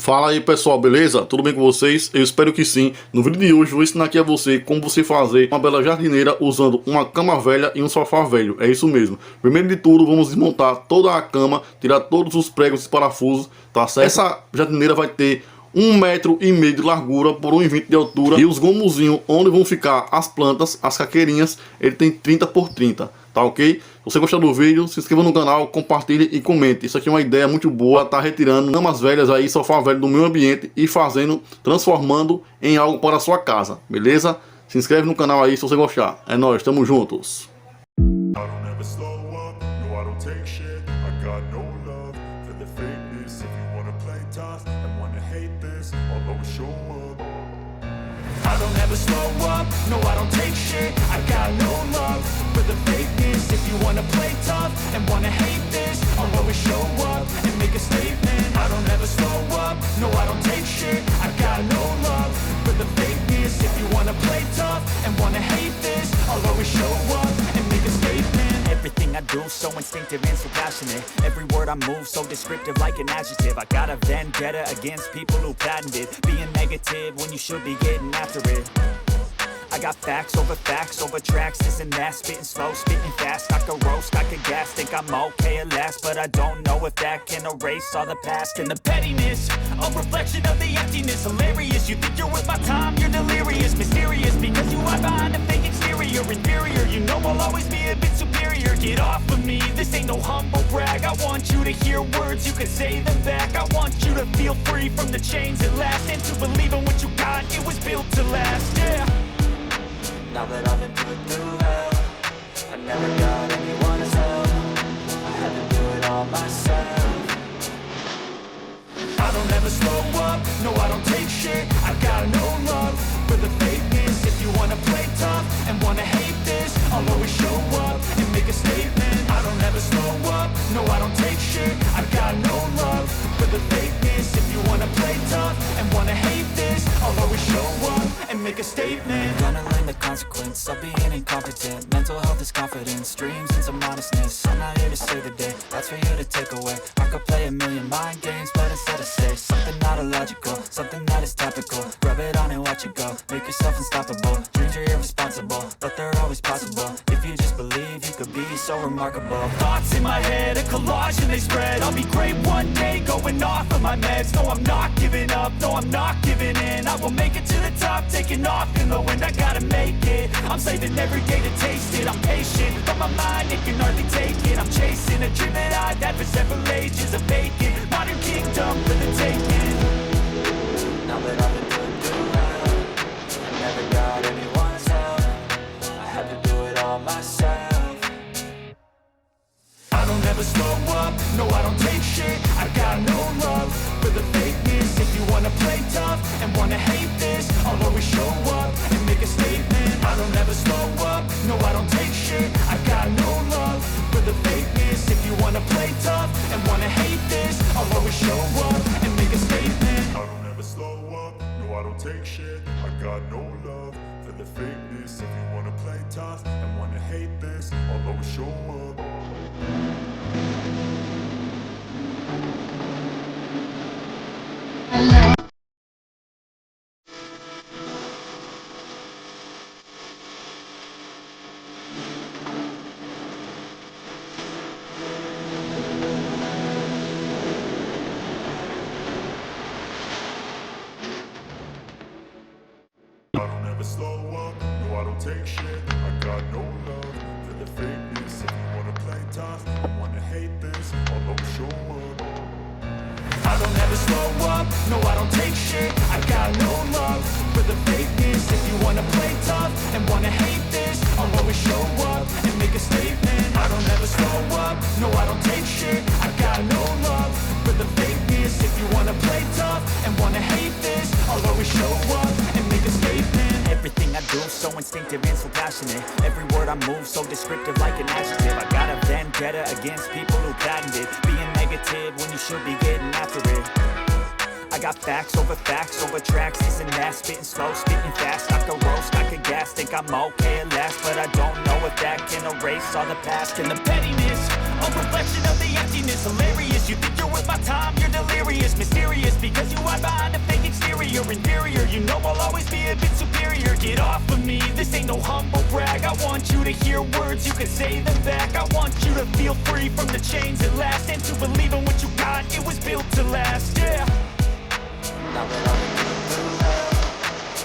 Fala aí pessoal, beleza? Tudo bem com vocês? Eu espero que sim. No vídeo de hoje eu vou ensinar aqui a você como você fazer uma bela jardineira usando uma cama velha e um sofá velho. É isso mesmo. Primeiro de tudo, vamos desmontar toda a cama, tirar todos os pregos e parafusos, tá certo? Essa jardineira vai ter 1,5 m de largura por 1,20 m de altura. E os gomozinhos onde vão ficar as plantas, as caqueirinhas, ele tem 30 por 30, tá ok? Se você gostar do vídeo, se inscreva no canal, compartilhe e comente. Isso aqui é uma ideia muito boa, tá retirando camas velhas aí, sofá velho do meio ambiente e transformando em algo para a sua casa, beleza? Se inscreve no canal aí se você gostar. É nóis, tamo juntos. I don't ever slow up, no I don't take shit. I got no love for the fakeness. If you wanna play tough and wanna hate this, I'll always show up and make a statement. I don't ever slow up, no I don't take shit. I got no love for the fakeness. If you wanna play tough and wanna hate this, I'll always show up and make a statement. Everything I do so instinctive and so passionate. Every word I move so descriptive like an adjective. I got a vendetta against people who patented being negative when you should be getting after it. I got facts over tracks, this and that. Spitting slow, spitting fast. I could roast, I could gas. Think I'm okay at last, but I don't know if that can erase all the past. And the pettiness, a reflection of the emptiness. Hilarious, you think you're worth my time, you're delirious. Mysterious, because you hide behind a fake exterior. Inferior, you know I'll always be a bit superior. Get off of me, this ain't no humble brag. I want you to hear words, you can say them back. I want you to feel free from the chains at last, and to believe in what you got, it was built to last, yeah. Now that I've been put through hell, I never got anyone's help. I had to do it all myself. I don't ever slow up, no I don't take shit. I got no love for the fakeness. If you wanna play tough and wanna hate this, I'll always show up and make a statement. I don't ever slow up, no I don't take shit. I got no love for the fakeness. If you wanna play tough and wanna hate this, I'll always show up and make a statement. Gonna learn the consequence of being incompetent. Mental health is confidence, dreams and some honestness. I'm not here to save the day, that's for you to take away. I could play a million mind games, but instead I say something not illogical, something that is topical. Rub it on and watch it go, make yourself unstoppable. Dreams are irresponsible, but they're always possible. If you just believe, you could be so remarkable. Thoughts in my head, a collage and they spread. I'll be great one day, going off of my meds. No, I'm not giving up, no, I'm not giving in. I will make it to the top, taking off in the wind. I gotta make it, I'm saving every day to taste it. I'm patient, but my mind, it can hardly take it. I'm chasing a dream that I've had for several ages. A vacant, modern kingdom for the taking. Now that I've been put through hell, I never got anyone's help. I had to do it all myself. I don't ever slow up, no I don't take shit. I got no love for the fakeness. If you wanna play tough and wanna hate this, I'll always show up and make a statement. I don't ever slow up, no I don't take shit. I got no love for the fakeness. If you wanna play tough and wanna hate this, I'll always show up and make a statement. I don't ever slow up, no I don't take shit. I got no love for the fakeness. If you wanna play tough and wanna hate this, I'll always show up. I don't ever slow up, no I don't take shit. I got no love for the fakeness. If you wanna play tough and wanna hate this, I'll always show up. I don't ever slow up, no I don't take shit. I got no love for the fakeness. If you wanna play tough and wanna hate this, I'll always show up and make a statement. I don't ever slow up, no I don't take shit. I got no love for the fakeness. If you wanna play tough and wanna hate this, I'll always show up and make a statement. Everything I do so instinctive and so passionate. Every word I move so descriptive like an adjective. I got a vendetta against people who patented being negative when you should be getting after it. I got facts over tracks, this and that. Spitting slow, spitting fast. I could roast, I could gas. Think I'm okay at last, but I don't know if that can erase all the past. And the pettiness, a reflection of the emptiness. emptiness, hilarious. You think you're worth my time, you're delirious. Mysterious, because you hide behind a fake exterior. Inferior, you know I'll always be a bit superior. Get off of me, this ain't no humble brag. I want you to hear words, you can say them back. I want you to feel free from the chains at last, and to believe in what you got, it was built to last, yeah. Now that I've been through hell,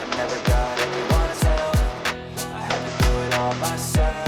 I never got anyone's help. I had to do it all myself.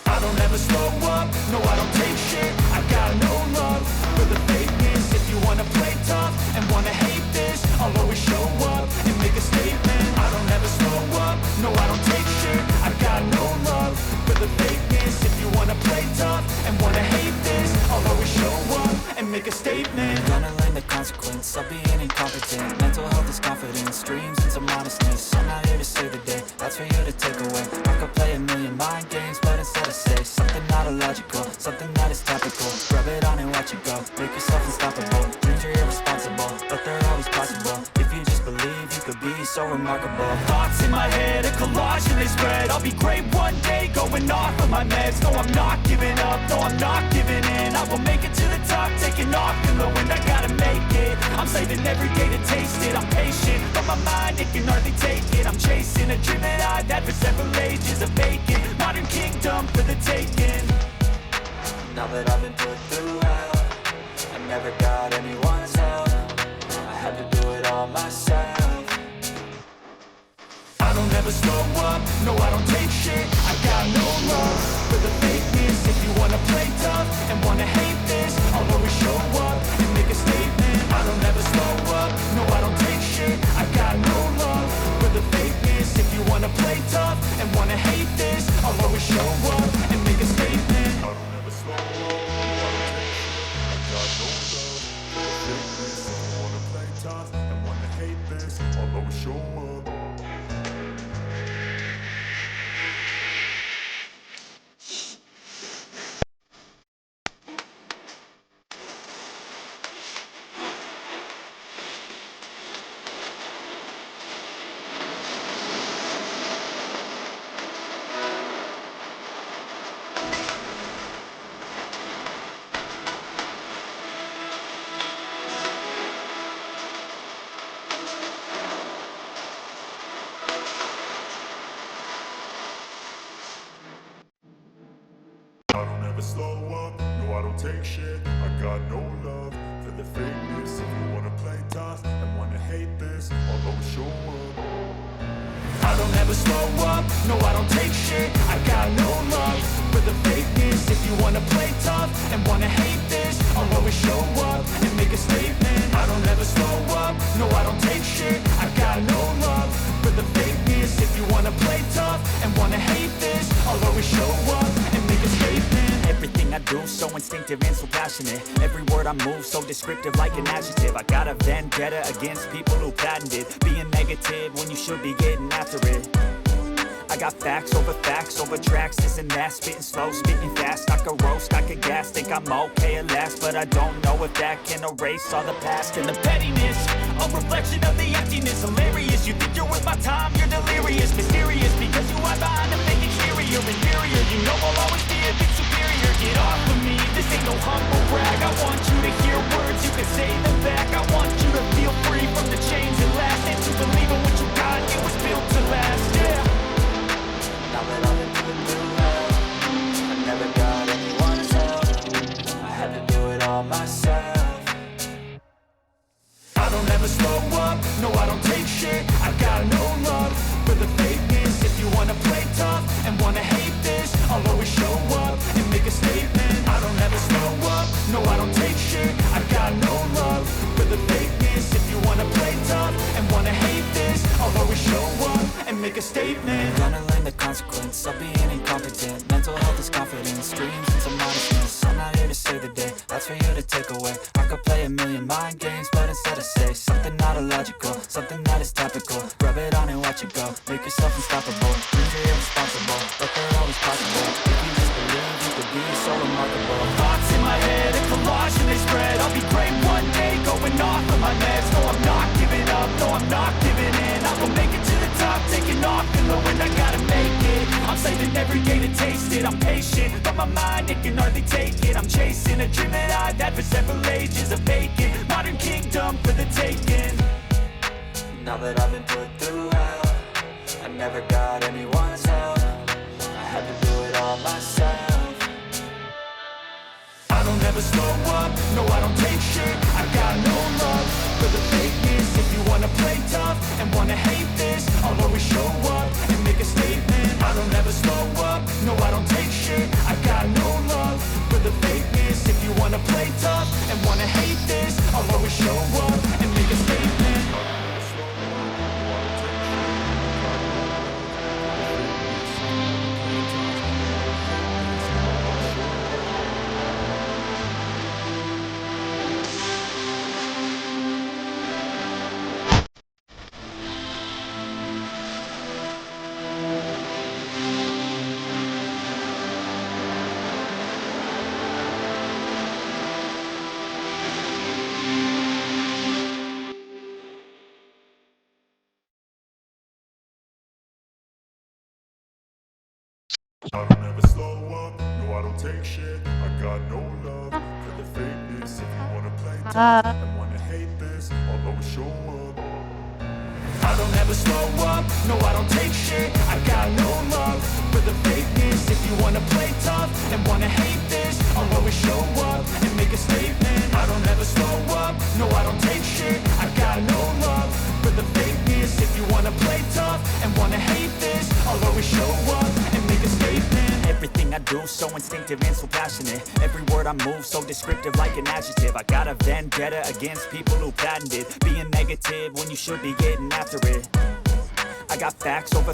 I don't ever slow up, no I don't take shit. I got no love for the fakeness. If you wanna play tough and wanna hate this, I'll always show up and make a statement. I don't ever slow up, no I don't take shit. I got no love for the fakeness. If you wanna play tough and wanna hate this, I'll always show up and make a statement. Gonna learn the consequence of being incompetent. Mental health is confidence, dreams and some honestness. I'm not here to save the day, that's for you to take away. I could play a million mind games, but instead I say something not illogical, something that is topical. Rub it on and watch it go, make yourself unstoppable. Dreams are irresponsible, but they're always possible. If you just believe, you could be so remarkable. Thoughts in my head, a collage and they spread. I'll be great one day, going off of my meds. No, I'm not giving up, no, I'm not giving in. I will make it to the top, taking off in the wind. I gotta make it, I'm saving every day to taste it. I'm patient, but my mind, it can hardly take it. I'm chasing a dream that I've had for several ages, a vacant modern kingdom for the taking. Now that I've been put through hell, I never got anyone's help. I had to do it all myself. I don't ever slow up, no I don't take shit. I got no love for the fakeness. If you wanna play tough and wanna hate this, I'll always show up and make a statement. I don't ever slow up, no I don't take shit. I got no love for the fakeness. If you wanna play tough and wanna hate this, I'll always show up and make a statement. I don't ever slow up, I don't take shit. I got no love for the fakeness. If you wanna play tough and wanna hate this, I'll always show up. I don't ever slow up, no I don't take shit. I got no love for the fakeness. If you wanna play tough and wanna hate this, I'll always show up. I don't ever slow up, no I don't take shit. I got no love for the fakeness. If you wanna play tough and wanna hate this, I'll always show up and make a statement. I don't ever slow up, no I don't take shit. I got no love for the fakeness. If you wanna play tough and wanna hate this, I'll always show up and make a statement. Everything I do so instinctive and so passionate. Every word I move so descriptive like an adjective. I got a vendetta against people who patented being negative when you should be getting after it. I got facts over tracks, this and that. Spitting slow, spitting fast, I could roast, I could gas. Think I'm okay at last, but I don't know if that can erase all the past. And the pettiness, a reflection of the emptiness. Hilarious, you think you're worth my time, you're delirious. Mysterious, because you hide behind a fake exterior. Inferior, you know I'll always be a bit superior. Get off of me, this ain't no humble brag. I want you to hear words, you can say them back. I want you to feel free from the chains at last, and to believe in what you got, it was built to last, yeah. Now that I've been put through hell, I never got anyone's help. I had to do it all myself. I don't ever slow up, no I don't take shit. I got no love for the fakeness. If you wanna play tough and wanna hate this, I'll always show up and make a statement. I don't ever slow up, no I don't take shit. I got no love for the fakeness. If you wanna play tough and wanna hate this, I'll always show up and make a statement. Gonna learn the consequence of being incompetent. Mental health is confidence, dreams and some honestness. I'm not here to save the day, that's for you to take away. I could play a million mind games, but instead I say something not illogical, something that is topical. Rub it on and watch it go, make yourself unstoppable. Dreams are irresponsible, but they're always possible. If you just believe, you could be so remarkable. Thoughts in my head, a collage and they spread. I'll be great one day, going off of my meds. No, I'm not giving up, no, I'm not giving in. I will make it to the top, taking off in the wind. I gotta make it, I'm saving every day to taste it. I'm patient, but my mind, it can hardly take it. a dream that I've had for several ages, a vacant modern kingdom for the taking. Now that I've been put through hell, I never got anyone's help. I had to do it all myself. I don't ever slow up, no I don't take shit. I got no love for the fakeness. If you wanna play tough and wanna hate this, I'll always show up and make a statement. I don't ever slow up, no I don't take shit. I got no love for the fakeness. If you wanna play tough and wanna hate this, I'll always show up and make a statement. I don't ever slow up, no I don't take shit. I got no love for the fakeness. If you wanna play tough and wanna hate this, I'll always show up. I don't ever slow up, no I don't take shit. I got no love for the fakeness. If you wanna play tough and wanna hate this, I'll always show up and make a statement. I don't ever slow up, no I don't take shit. I got no love for the fakeness. If you wanna play tough and wanna hate this, I'll always show up and make a statement. Everything I do so instinctive and so passionate. Every word I move so descriptive like an adjective. I got a vendetta against people who patented being negative when you should be getting after it. I got facts over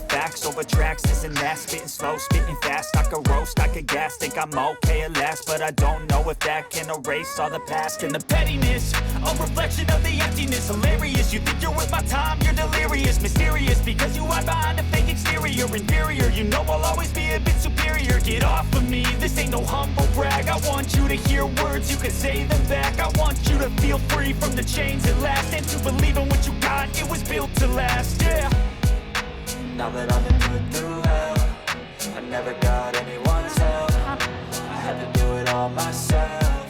tracks, this and that. Spitting slow, spitting fast. I could roast, I could gas. Think I'm okay at last, but I don't know if that can erase all the past. And the pettiness, a reflection of the emptiness. Hilarious, you think you're worth my time, you're delirious. Mysterious, because you hide behind a fake exterior. Inferior, you know I'll always be a bit superior. Get off of me, this ain't no humble brag. I want you to hear words, you can say them back. I want you to feel free from the chains at last, and to believe in what you got, it was built to last, yeah. Now that I've been put through hell, I never got anyone's help. I had to do it all myself.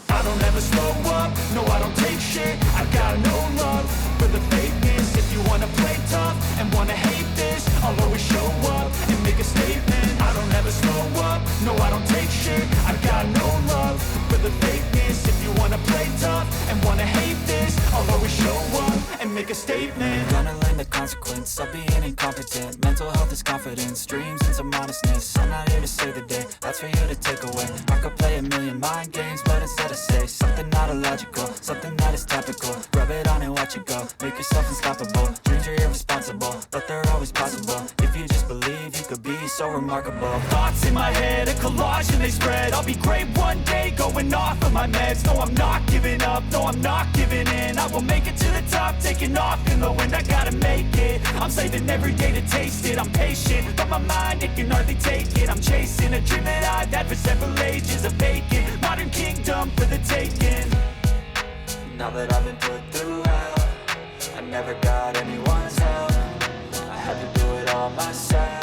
I don't ever slow up, no I don't take shit. I got no love for the fakeness. If you wanna play tough and wanna hate this, I'll always show up and make a statement. I don't ever slow up, no I don't take shit. I got no love for the fakeness. If you wanna play tough and wanna hate this, I'll always show up and make a statement. Gonna learn the consequence of being incompetent. Mental health is confidence, dreams and some honestness. I'm not here to save the day, that's for you to take away. I could play a million mind games, but instead I say something not illogical, something that is topical. Rub it on and watch it go, make yourself unstoppable. Dreams are irresponsible, but they're always possible. If you just believe, you could be so remarkable. Thoughts in my head, a collage and they spread. I'll be great one day, going off of my meds. No, I'm not giving up, no, I'm not giving in. I will make it to the top, taking off in the wind. I gotta make it, I'm saving every day to taste it. I'm patient, but my mind, it can hardly take it. I'm chasing a dream that I've had for several ages, a vacant modern kingdom for the taking. Now that I've been put through hell, I never got anyone's help. I had to do it all myself.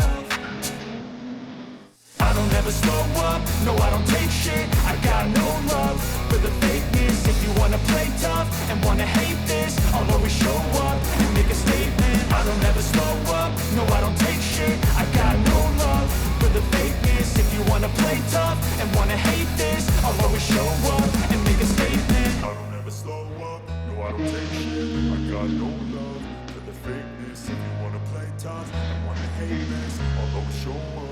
I don't ever slow up, no I don't take shit. I got no love for the fakeness. If you wanna play tough and wanna hate this, I'll always show up and make a statement. I don't ever slow up, no I don't take shit. I got no love for the fakeness. If you wanna play tough and wanna hate this, I'll always show up and make a statement. I don't ever slow up, no I don't take shit. I got no love for the fakeness. If you wanna play tough and wanna hate this, I'll always show up.